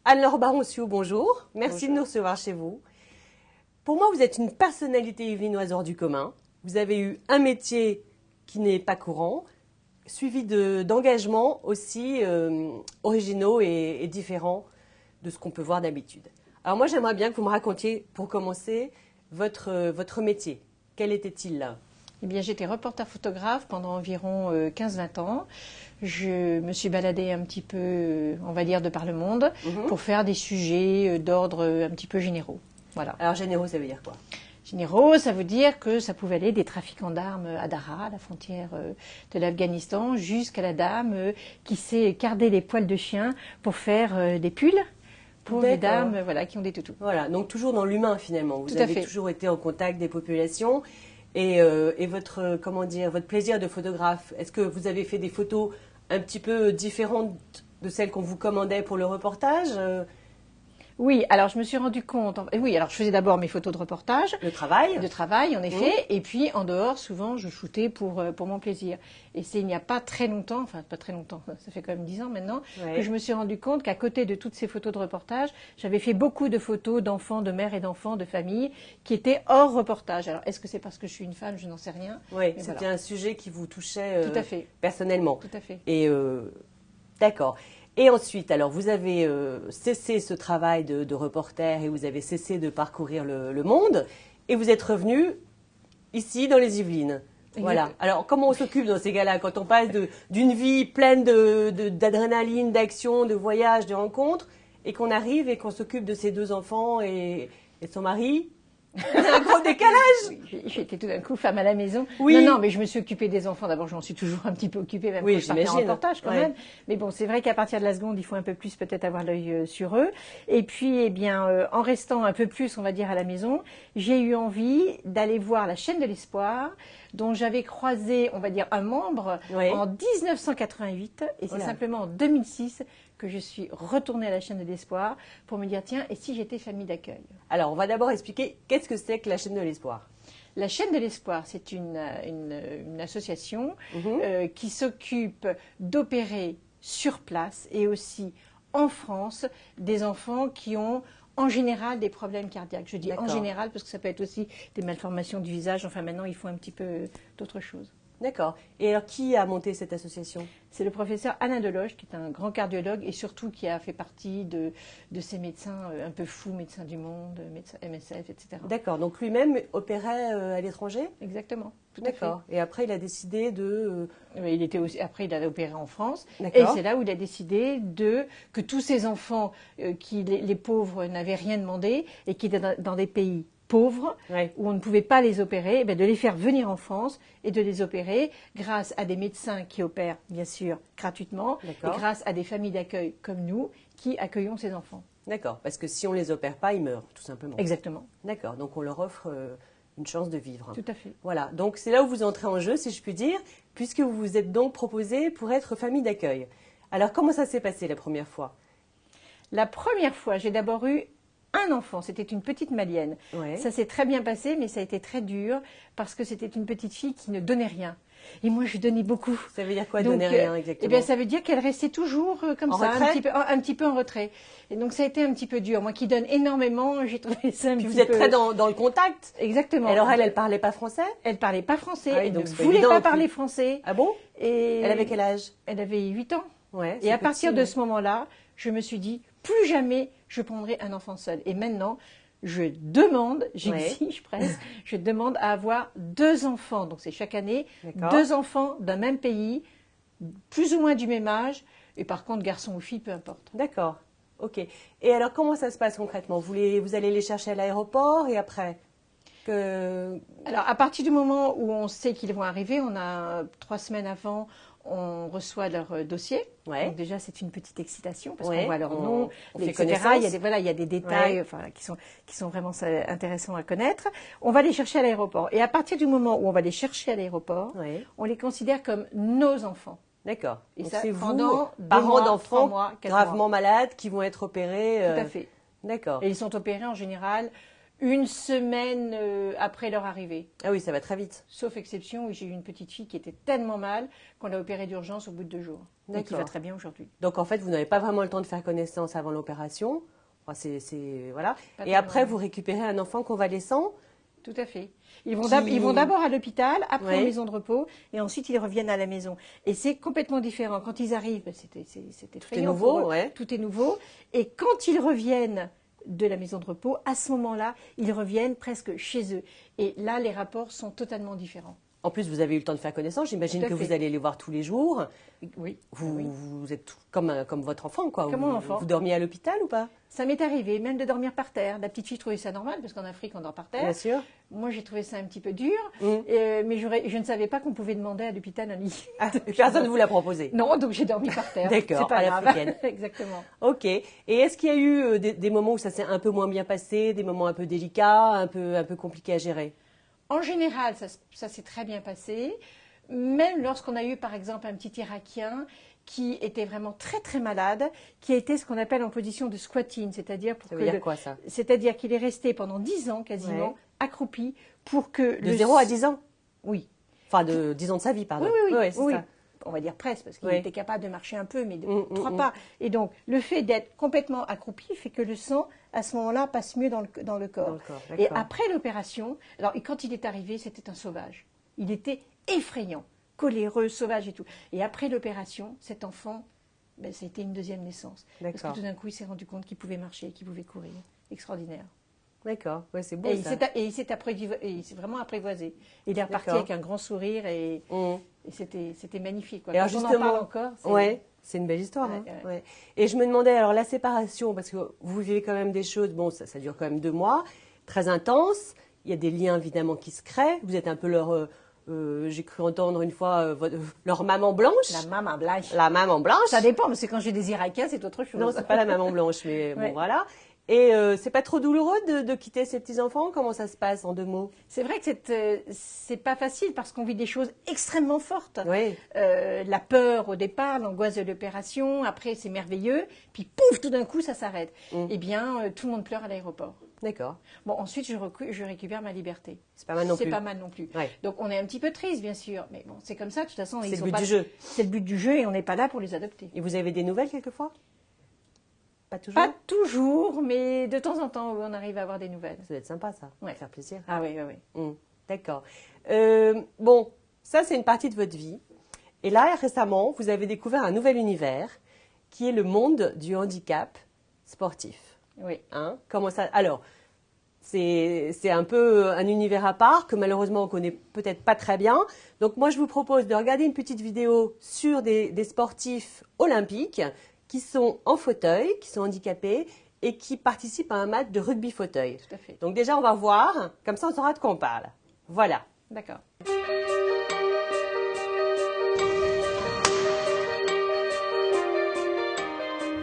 Anne-Laure Baronciou, bonjour. Merci de nous recevoir chez vous. Pour moi, vous êtes une personnalité yvelinoise hors du commun. Vous avez eu un métier qui n'est pas courant, suivi d'engagements aussi originaux et différents de ce qu'on peut voir d'habitude. Alors moi, j'aimerais bien que vous me racontiez, pour commencer, votre métier. Quel était-il là ? Eh bien, j'étais reporter photographe pendant environ 15-20 ans. Je me suis baladée un petit peu, on va dire, de par le monde pour faire des sujets d'ordre un petit peu généraux. Voilà. Alors, généraux, ça veut dire quoi ? Généraux, ça veut dire que ça pouvait aller des trafiquants d'armes à Daraa, la frontière de l'Afghanistan, jusqu'à la dame qui s'est cardé les poils de chien pour faire des pulls pour les dames voilà, qui ont des toutous. Voilà, donc toujours dans l'humain finalement. Vous avez toujours été en contact des populations. Et votre, comment dire, votre plaisir de photographe, est-ce que vous avez fait des photos un petit peu différentes de celles qu'on vous commandait pour le reportage ? Oui, alors je me suis rendu compte. Oui, alors je faisais d'abord mes photos de reportage. De travail. De travail, en effet. Et puis en dehors, souvent, je shootais pour mon plaisir. Et c'est il n'y a pas très longtemps, enfin pas très longtemps, ça fait quand même 10 ans maintenant, que je me suis rendu compte qu'à côté de toutes ces photos de reportage, j'avais fait beaucoup de photos d'enfants, de mères et d'enfants, de familles, qui étaient hors reportage. Alors est-ce que c'est parce que je suis une femme ? Je n'en sais rien. Oui, c'était un sujet qui vous touchait tout à fait. Personnellement. Tout à fait. Et d'accord. Et ensuite, alors vous avez cessé ce travail de reporter et vous avez cessé de parcourir le monde et vous êtes revenu ici dans les Yvelines. Voilà. Alors comment on s'occupe dans ces cas-là quand on passe d'une vie pleine d'adrénaline, d'action, de voyage, de rencontres et qu'on arrive et qu'on s'occupe de ses 2 enfants et de son mari ? Un gros décalage. Oui, j'étais tout d'un coup femme à la maison. Oui. Non, mais je me suis occupée des enfants. D'abord, je m'en suis toujours un petit peu occupée, même quand je partais en reportage quand même. Mais bon, c'est vrai qu'à partir de la seconde, il faut un peu plus peut-être avoir l'œil sur eux. Et puis, eh bien, en restant un peu plus, on va dire, à la maison, j'ai eu envie d'aller voir la chaîne de l'Espoir, dont j'avais croisé, on va dire, un membre en 1988. Et c'est simplement en 2006 que je suis retournée à la chaîne de l'Espoir pour me dire, tiens, et si j'étais famille d'accueil ? Alors, on va d'abord expliquer qu'est-ce que c'est que la chaîne de l'Espoir. La chaîne de l'Espoir, c'est une association qui s'occupe d'opérer sur place et aussi en France des enfants qui ont en général des problèmes cardiaques. Je dis en général parce que ça peut être aussi des malformations du visage. Enfin, maintenant, il faut un petit peu d'autres choses. D'accord. Et alors, qui a monté cette association ? C'est le professeur Alain Deloche, qui est un grand cardiologue et surtout qui a fait partie de ces médecins un peu fous, médecins du monde, médecins MSF, etc. D'accord. Donc lui-même opérait à l'étranger ? Exactement. D'accord. Et après, il a décidé de... Après, il a opéré en France. D'accord. Et c'est là où il a décidé que tous ces enfants, les pauvres n'avaient rien demandé et qui étaient dans des pays pauvres, où on ne pouvait pas les opérer, de les faire venir en France et de les opérer grâce à des médecins qui opèrent, bien sûr, gratuitement, et grâce à des familles d'accueil comme nous qui accueillons ces enfants. D'accord, parce que si on ne les opère pas, ils meurent, tout simplement. Exactement. D'accord, donc on leur offre une chance de vivre. Tout à fait. Voilà, donc c'est là où vous entrez en jeu, si je puis dire, puisque vous vous êtes donc proposé pour être famille d'accueil. Alors, comment ça s'est passé la première fois ? La première fois, j'ai d'abord eu un enfant, c'était une petite Malienne. Ça s'est très bien passé, mais ça a été très dur parce que c'était une petite fille qui ne donnait rien. Et moi, je donnais beaucoup. Ça veut dire quoi, donner rien exactement ? Eh bien, ça veut dire qu'elle restait toujours comme ça, un petit peu en retrait. Et donc, ça a été un petit peu dur. Moi qui donne énormément, j'ai trouvé ça un petit peu... Vous êtes très dans le contact ? Exactement. Alors, elle parlait pas français ? Elle parlait pas français, elle donc ne voulait pas parler français. Ah bon ? Et elle avait quel âge ? Elle avait 8 ans. Ouais, et à partir de ce moment-là, je me suis dit, plus jamais je prendrai un enfant seul. Et maintenant, je demande, j'exige presque, je demande à avoir 2 enfants. Donc c'est chaque année, 2 enfants d'un même pays, plus ou moins du même âge. Et par contre, garçon ou fille, peu importe. D'accord, ok. Et alors, comment ça se passe concrètement ? Vous allez les chercher à l'aéroport et après Alors, à partir du moment où on sait qu'ils vont arriver, on a 3 semaines avant, on reçoit leur dossier. Donc déjà, c'est une petite excitation parce qu'on voit leur nom, etc. Il y a des détails qui sont vraiment intéressants à connaître. On va les chercher à l'aéroport. Et à partir du moment où on va les chercher à l'aéroport, on les considère comme nos enfants. D'accord. Et ça, c'est pendant vous, parents d'enfants 3 mois, 4 gravement mois. malades qui vont être opérés. Tout à fait. D'accord. Et ils sont opérés en général Une semaine après leur arrivée. Ah oui, ça va très vite. Sauf exception, où j'ai eu une petite fille qui était tellement mal qu'on l'a opérée d'urgence au bout de 2 jours. Et qui va très bien aujourd'hui. Donc en fait, vous n'avez pas vraiment le temps de faire connaissance avant l'opération. Enfin, voilà. Et après, vous récupérez un enfant convalescent. Tout à fait. Ils vont d'abord à l'hôpital, après en maison de repos, et ensuite ils reviennent à la maison. Et c'est complètement différent. Quand ils arrivent, c'est effrayant. Tout est nouveau, tout est nouveau. Et quand ils reviennent de la maison de repos, à ce moment-là, ils reviennent presque chez eux. Et là, les rapports sont totalement différents. En plus, vous avez eu le temps de faire connaissance. J'imagine que vous allez les voir tous les jours. Oui. Vous êtes comme votre enfant, quoi. Comme mon enfant. Vous dormiez à l'hôpital ou pas? Ça m'est arrivé, même de dormir par terre. La petite fille trouvait ça normal, parce qu'en Afrique, on dort par terre. Bien sûr. Moi, j'ai trouvé ça un petit peu dur. Mais je ne savais pas qu'on pouvait demander à l'hôpital un lit. Ah, personne ne vous l'a proposé? Non, donc j'ai dormi par terre. D'accord, c'est pas à grave. l'africaine. Exactement. Ok. Et est-ce qu'il y a eu des moments où ça s'est un peu moins bien passé, des moments un peu délicats, un peu compliqués à gérer? En général, ça s'est très bien passé. Même lorsqu'on a eu, par exemple, un petit Irakien qui était vraiment très très malade, qui a été ce qu'on appelle en position de squatting, c'est-à-dire ça veut dire quoi ça? C'est-à-dire qu'il est resté pendant 10 ans quasiment accroupi pour que de 0 à 10 ans? Oui. Enfin, de 10 ans de sa vie, pardon. Oui, c'est ça. On va dire presque, parce qu'il était capable de marcher un peu, mais de 3 pas. Et donc, le fait d'être complètement accroupi fait que le sang, à ce moment-là, passe mieux dans le corps. Et après l'opération, alors quand il est arrivé, c'était un sauvage. Il était effrayant, coléreux, sauvage et tout. Et après l'opération, cet enfant, ça a été une deuxième naissance. Parce que tout d'un coup, il s'est rendu compte qu'il pouvait marcher, qu'il pouvait courir. Extraordinaire. D'accord, c'est beau ça. Et il s'est vraiment apprivoisé. Il est reparti avec un grand sourire et c'était magnifique. Quoi. Et alors quand justement, on en parle encore, c'est une belle histoire. Et je me demandais, alors la séparation, parce que vous vivez quand même des choses, bon, ça dure quand même 2 mois, très intense. Il y a des liens évidemment qui se créent. Vous êtes un peu leur... j'ai cru entendre une fois leur maman blanche. La maman blanche. La maman blanche. Ça dépend, parce que quand j'ai des Irakiens, c'est autre chose. Non, c'est pas la maman blanche, mais bon, voilà. Et c'est pas trop douloureux de quitter ces petits-enfants? Comment ça se passe en 2 mots? C'est vrai que c'est pas facile parce qu'on vit des choses extrêmement fortes. Oui. La peur au départ, l'angoisse de l'opération, après c'est merveilleux, puis pouf, tout d'un coup ça s'arrête. Eh bien, tout le monde pleure à l'aéroport. D'accord. Bon, ensuite je récupère ma liberté. C'est pas mal non plus. C'est pas mal non plus. Ouais. Donc on est un petit peu triste, bien sûr, mais bon, c'est comme ça. De toute façon, c'est le but du jeu. C'est le but du jeu et on n'est pas là pour les adopter. Et vous avez des nouvelles quelquefois? Pas toujours? Pas toujours, mais de temps en temps, on arrive à avoir des nouvelles. Ça doit être sympa, ça. Ça va faire plaisir. Ah oui, oui, oui. D'accord. Bon, ça, c'est une partie de votre vie. Et là, récemment, vous avez découvert un nouvel univers qui est le monde du handicap sportif. Oui. Comment ça... Alors, c'est un peu un univers à part que malheureusement, on ne connaît peut-être pas très bien. Donc, moi, je vous propose de regarder une petite vidéo sur des sportifs olympiques qui sont en fauteuil, qui sont handicapés et qui participent à un match de rugby fauteuil. Tout à fait. Donc déjà, on va voir, comme ça on saura de quoi on parle. Voilà. D'accord.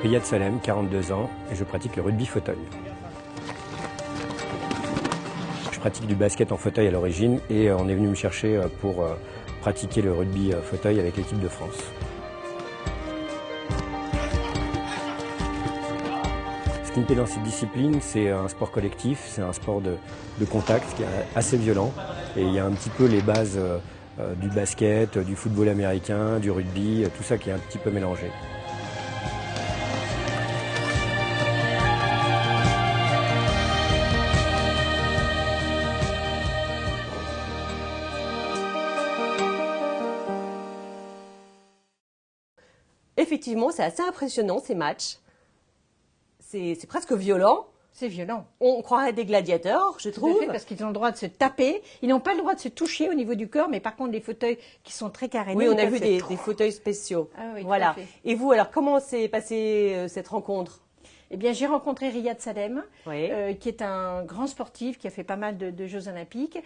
Riyad Salem, 42 ans, et je pratique le rugby fauteuil. Je pratique du basket en fauteuil à l'origine et on est venu me chercher pour pratiquer le rugby fauteuil avec l'équipe de France. Ce qui me plaît dans cette discipline, c'est un sport collectif, c'est un sport de contact qui est assez violent. Et il y a un petit peu les bases du basket, du football américain, du rugby, tout ça qui est un petit peu mélangé. Effectivement, c'est assez impressionnant ces matchs. C'est presque violent. C'est violent. On croirait des gladiateurs, je trouve. Tout à fait, parce qu'ils ont le droit de se taper. Ils n'ont pas le droit de se toucher au niveau du corps, mais par contre, les fauteuils qui sont très carénés. Oui, on a vu des fauteuils spéciaux. Ah oui, voilà. Tout à fait. Et vous, alors, comment s'est passée cette rencontre? Eh bien, j'ai rencontré Riyad Salem, oui. Qui est un grand sportif, qui a fait pas mal de Jeux Olympiques,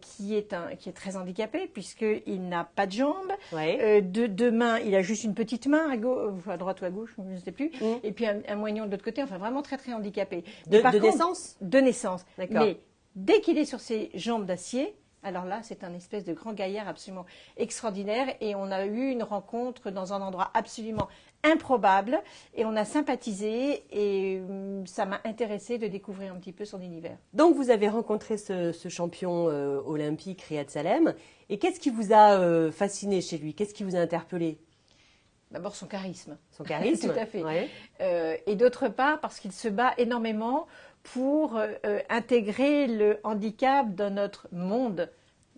qui est très handicapé puisqu'il n'a pas de jambes, oui. Deux mains, il a juste une petite main à droite ou à gauche, je ne sais plus, et puis un moignon de l'autre côté, enfin vraiment très très handicapé. De naissance? De naissance. D'accord. Mais dès qu'il est sur ses jambes d'acier, alors là, c'est un espèce de grand gaillard absolument extraordinaire et on a eu une rencontre dans un endroit absolument improbable et on a sympathisé et ça m'a intéressé de découvrir un petit peu son univers. Donc vous avez rencontré ce champion olympique Riyad Salem et qu'est-ce qui vous a fasciné chez lui? Qu'est-ce qui vous a interpellé? D'abord son charisme. Son charisme. Tout à fait. Ouais. Et d'autre part parce qu'il se bat énormément pour intégrer le handicap dans notre monde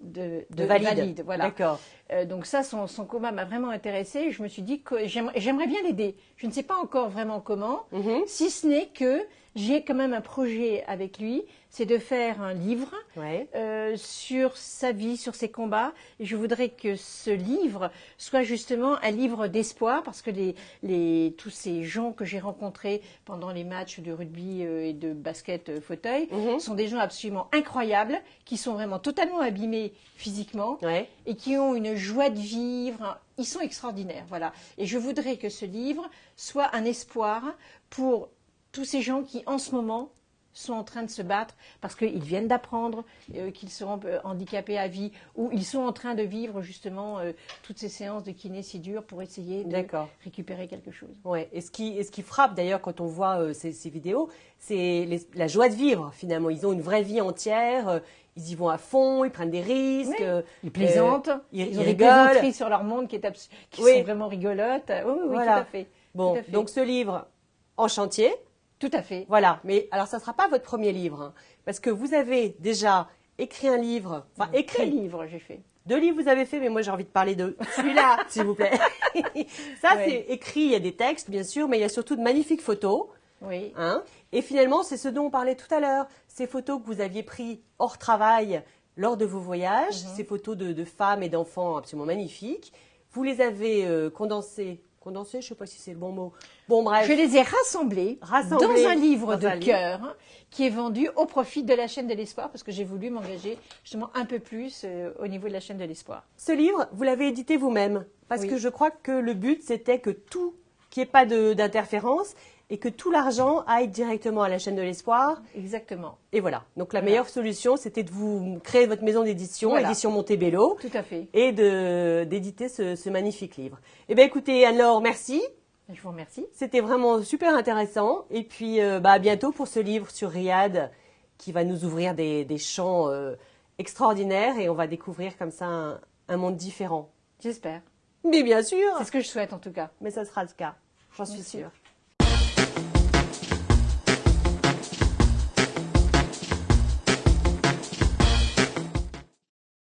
de valide. Voilà. D'accord. Donc ça, son combat m'a vraiment intéressée. Je me suis dit que j'aimerais bien l'aider. Je ne sais pas encore vraiment comment, si ce n'est que j'ai quand même un projet avec lui, c'est de faire un livre sur sa vie, sur ses combats. Et je voudrais que ce livre soit justement un livre d'espoir, parce que tous ces gens que j'ai rencontrés pendant les matchs de rugby et de basket fauteuil sont des gens absolument incroyables, qui sont vraiment totalement abîmés physiquement et qui ont une joie de vivre. Ils sont extraordinaires, voilà. Et je voudrais que ce livre soit un espoir pour tous ces gens qui, en ce moment, sont en train de se battre parce qu'ils viennent d'apprendre qu'ils seront handicapés à vie, ou ils sont en train de vivre justement toutes ces séances de kiné si dures pour essayer de récupérer quelque chose. Ouais. Et ce qui frappe d'ailleurs quand on voit ces vidéos, c'est la joie de vivre finalement. Ils ont une vraie vie entière, ils y vont à fond, ils prennent des risques. Ils plaisantent, ils ont rigolent. des plaisanteries sur leur monde qui sont vraiment rigolotes. Oui, voilà. Tout à fait. Bon, tout à fait. Donc ce livre en chantier. Tout à fait. Voilà, mais alors ça ne sera pas votre premier livre, hein, parce que vous avez déjà écrit un livre, enfin écrit. 2 livres j'ai fait. 2 livres vous avez fait, mais moi j'ai envie de parler de celui-là, s'il vous plaît. Ça c'est écrit, il y a des textes bien sûr, mais il y a surtout de magnifiques photos. Oui. Hein, et finalement, c'est ce dont on parlait tout à l'heure, ces photos que vous aviez prises hors travail lors de vos voyages, ces photos de femmes et d'enfants absolument magnifiques, vous les avez condensées. Condensé, je ne sais pas si c'est le bon mot. Bon, bref. Je les ai rassemblés dans un livre de cœur qui est vendu au profit de la chaîne de l'espoir, parce que j'ai voulu m'engager justement un peu plus au niveau de la chaîne de l'espoir. Ce livre, vous l'avez édité vous-même, parce que je crois que le but, c'était que qu'il n'y ait pas d'interférence et que tout l'argent aille directement à la chaîne de l'espoir. Exactement. Et voilà. Donc la meilleure solution, c'était de vous créer votre maison d'édition, édition Montebello. Tout à fait. Et d'éditer ce magnifique livre. Eh bien écoutez, Anne-Laure, merci. Je vous remercie. C'était vraiment super intéressant. Et puis à bientôt pour ce livre sur Riyad qui va nous ouvrir des champs extraordinaires et on va découvrir comme ça un monde différent. J'espère. Mais bien sûr. C'est ce que je souhaite en tout cas. Mais ça sera le cas. J'en suis sûre.